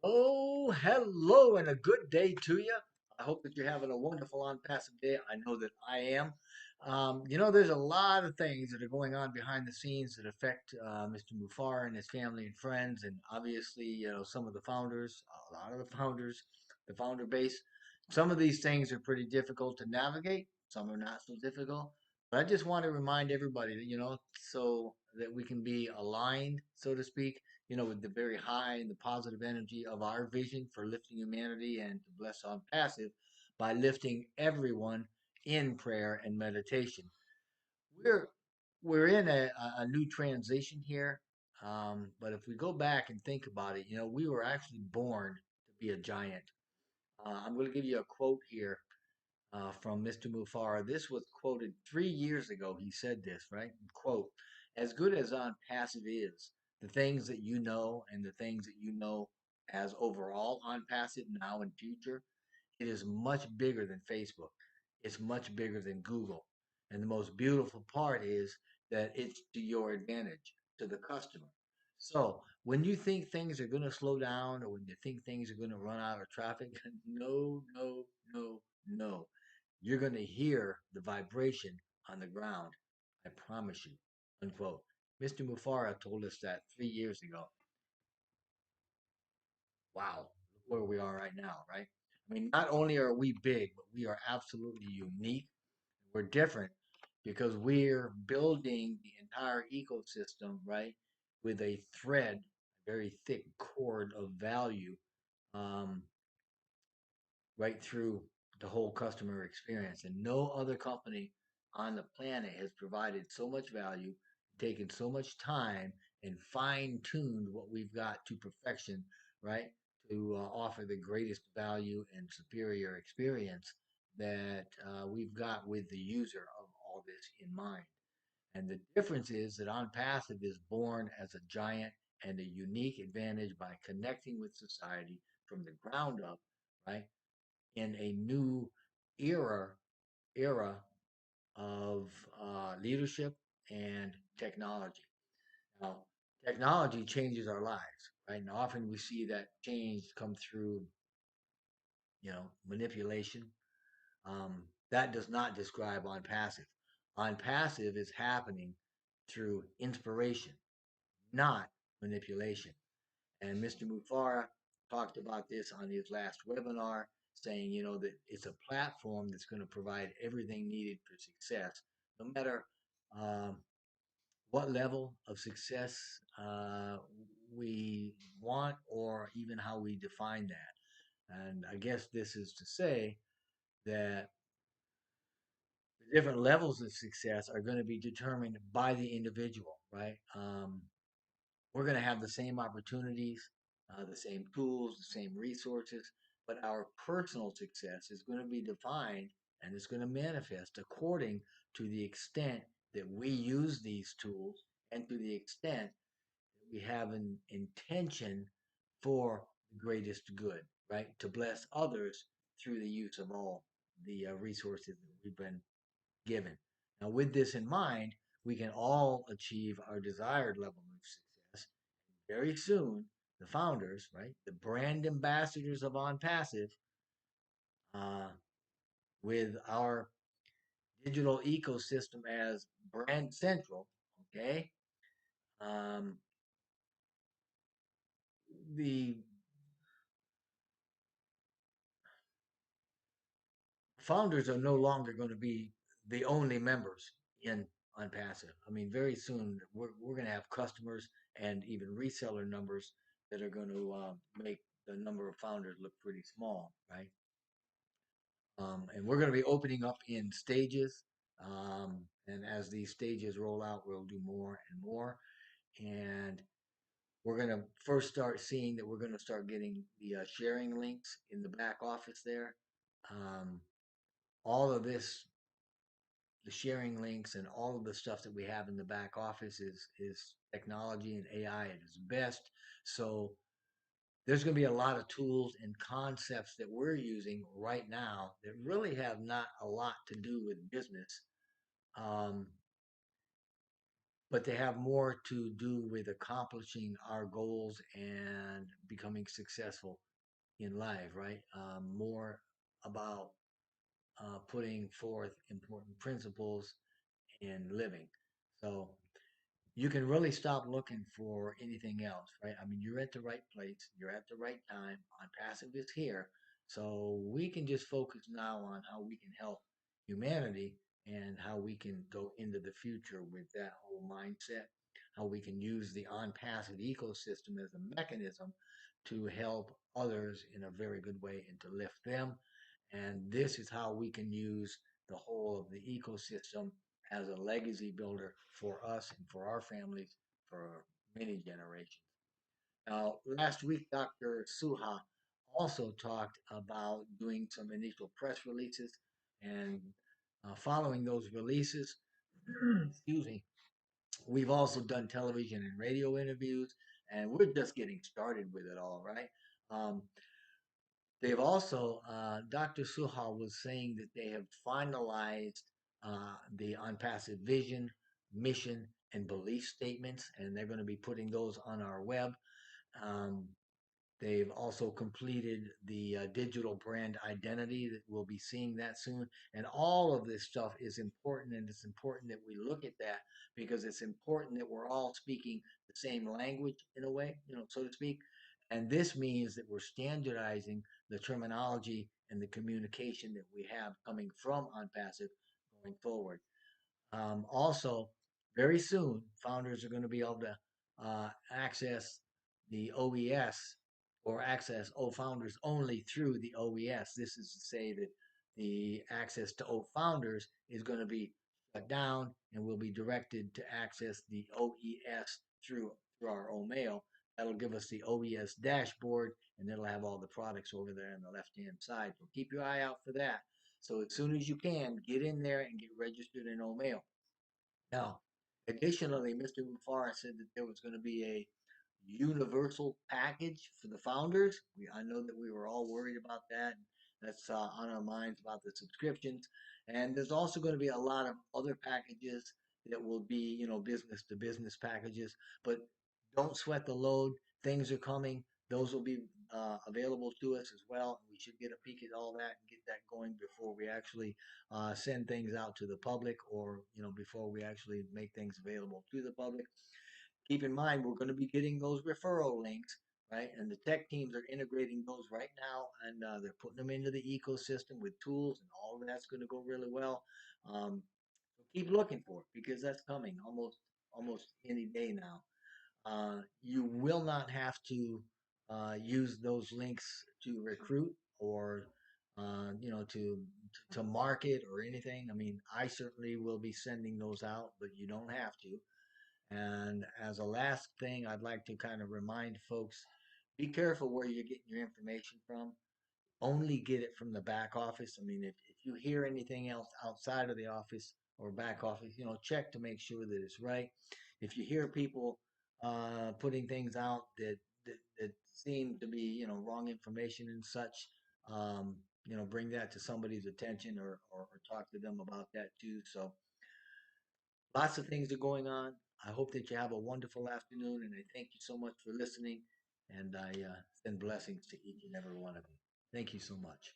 Oh, hello, and a good day to you. I hope that you're having a wonderful on-passive day. I know that I am. There's a lot of things that are going on behind the scenes that affect Mr. Mufar and his family and friends, and obviously, some of the founders, a lot of the founders, the founder base. Some of these things are pretty difficult to navigate. Some are not so difficult. But I just want to remind everybody that, so that we can be aligned, so to speak, with the very high and the positive energy of our vision for lifting humanity and to bless on passive by lifting everyone in prayer and meditation. We're we're in a new transition here, but if we go back and think about it, we were actually born to be a giant. I'm going to give you a quote here from Mr. Mufara. This was quoted 3 years ago. He said this, right? Quote, as good as on passive is, the things that you know and the things that you know as overall on passive now and future, it is much bigger than Facebook. It's much bigger than Google. And the most beautiful part is that it's to your advantage, to the customer. So when you think things are going to slow down or when you think things are going to run out of traffic, no, no, no, no. You're going to hear the vibration on the ground. I promise you. Unquote. Mr. Mufara told us that 3 years ago. Wow, look where we are right now, right? I mean, not only are we big, but we are absolutely unique. We're different because we're building the entire ecosystem, right, with a thread, a very thick cord of value, um, right through the whole customer experience. And no other company on the planet has provided so much value, taken so much time, and fine tuned what we've got to perfection, right? To offer the greatest value and superior experience that we've got with the user of all this in mind. And the difference is that OnPassive is born as a giant and a unique advantage by connecting with society from the ground up, right? In a new era era of leadership and technology. Now, technology changes our lives, right? And often we see that change come through, manipulation. That does not describe on passive. On passive is happening through inspiration, not manipulation. And Mr. Mufara talked about this on his last webinar, saying, that it's a platform that's going to provide everything needed for success, no matter um, what level of success we want or even how we define that. And I guess this is to say that the different levels of success are going to be determined by the individual, right? We're going to have the same opportunities, the same tools, the same resources, but our personal success is going to be defined and it's going to manifest according to the extent that we use these tools and to the extent that we have an intention for the greatest good, right? To bless others through the use of all the resources that we've been given. Now, with this in mind, we can all achieve our desired level of success. Very soon, the founders, right, the brand ambassadors of OnPassive, uh, with our digital ecosystem as brand central, okay, um, the founders are no longer going to be the only members in OnPassive. I mean, very soon we're going to have customers and even reseller numbers that are going to make the number of founders look pretty small, right? And we're going to be opening up in stages. And as these stages roll out, we'll do more and more. And we're going to first start seeing that we're going to start getting the sharing links in the back office there. Um, all of this, the sharing links and all of the stuff that we have in the back office is technology and AI at its best. So there's going to be a lot of tools and concepts that we're using right now that really have not a lot to do with business, um, but they have more to do with accomplishing our goals and becoming successful in life, right? More about putting forth important principles in living. So you can really stop looking for anything else, right? I mean, you're at the right place, you're at the right time. On Passive is here. So we can just focus now on how we can help humanity and how we can go into the future with that whole mindset, how we can use the on passive ecosystem as a mechanism to help others in a very good way and to lift them. And this is how we can use the whole of the ecosystem as a legacy builder for us and for our families for many generations. Now, last week, Dr. Suha also talked about doing some initial press releases and following those releases, excuse me, we've also done television and radio interviews, and we're just getting started with it all, right? Um, They've also, Dr. Suha was saying that they have finalized the unpassive vision, mission, and belief statements, and they're going to be putting those on our web. Um, They've also completed the digital brand identity that we'll be seeing that soon. And all of this stuff is important, and it's important that we look at that because it's important that we're all speaking the same language in a way, so to speak. And this means that we're standardizing the terminology and the communication that we have coming from OnPassive going forward. Also, very soon, founders are going to be able to access the OES or access O founders only through the OES. This is to say that the access to O founders is going to be shut down and will be directed to access the OES through our O mail. That'll give us the OES dashboard, and it'll have all the products over there on the left hand side. So keep your eye out for that. So as soon as you can, get in there and get registered in O mail. Now, additionally, Mr. Mufara said that there was going to be a universal package for the founders. I know that we were all worried about that. That's on our minds about the subscriptions. And there's also going to be a lot of other packages that will be, business to business packages. But don't sweat the load. Things are coming. Those will be available to us as well. We should get a peek at all that and get that going before we actually send things out to the public, or before we actually make things available to the public. Keep in mind, we're going to be getting those referral links, right? And the tech teams are integrating those right now, and they're putting them into the ecosystem with tools, and all of that's going to go really well. So keep looking for it because that's coming almost any day now. You will not have to use those links to recruit or to market or anything. I mean, I certainly will be sending those out, but you don't have to. And as a last thing, I'd like to kind of remind folks, be careful where you're getting your information from. Only get it from the back office. I mean, if you hear anything else outside of the office or back office, check to make sure that it's right. If you hear people putting things out that seem to be, wrong information and such, bring that to somebody's attention, or talk to them about that too. So lots of things are going on. I hope that you have a wonderful afternoon, and I thank you so much for listening. And I send blessings to each and every one of you. Thank you so much.